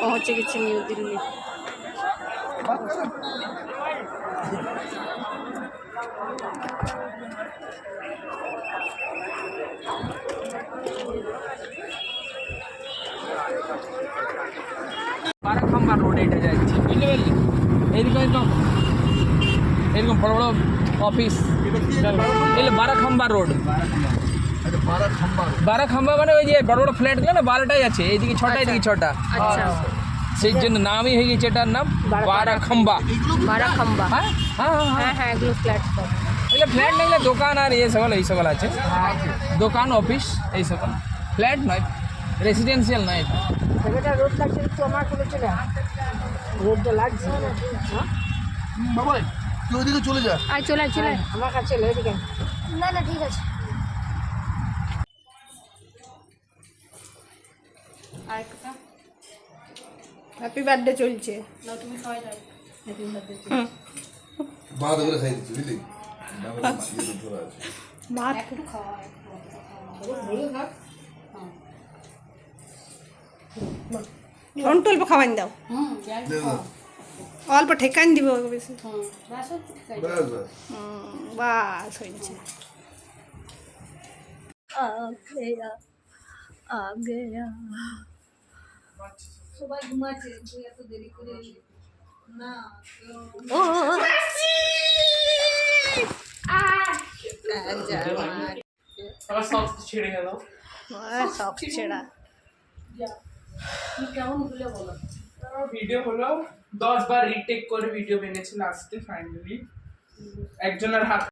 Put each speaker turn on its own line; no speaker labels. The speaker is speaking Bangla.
পৌঁছে গেছি নিউ দিল্লি।
বারাখাম্বা রোড এটা যাচ্ছে, বুঝতে পারলি? এইরকম একদম এরকম বড় বড় অফিস, এলে বারাখাম্বা রোড। বারাখাম্বা মানে ওই যে বড় বড় ফ্ল্যাটগুলো না, 12টাই আছে, এইদিকে 6টা, এদিকে 6টা।
আচ্ছা,
সেই জন্য নামই হয়ে গেছে এটার নাম বারাখাম্বা।
বারাখাম্বা।
হ্যাঁ হ্যাঁ হ্যাঁ
হ্যাঁ হ্যাঁ, এগুলো প্ল্যাটফর্ম।
এগুলো ফ্ল্যাট না, এগুলো দোকান আর এই সকল আছে, দোকান অফিস এই সকল, ফ্ল্যাট নয়, রেসিডেন্সিয়াল নয় এটা।
এটা রোড লাগছে একটু আমার করে চলে, রোডটা লাগছে
বাবা তুই ওইদিকে চলে যা।
আয় চলে চলে আমার কাছে চলে এদিকে। না না ঠিক আছে। আর একটা হ্যাপি বার্থডে চলছে না, তুমি খাওয়াই দাও হ্যাপি বার্থডে।
বাঁধ করে খাই দিচ্ছি বুঝলি,
মা একটু খাওয়ায় অল্প অল্প খাওয়াই দাও, অল্প ঠেকান দিব বেশি। বাস হয়েছে। সবাই ঘুমাচ্ছে, তুই এত দেরি করে না। ও
সব ছেড়ে গেল,
সব ছেড়া। কেমন হলো বলো?
ভিডিও হলো 10 বার রিটেক করে ভিডিও বেরিয়েছে, লাস্টে ফাইনালি একজনের হাত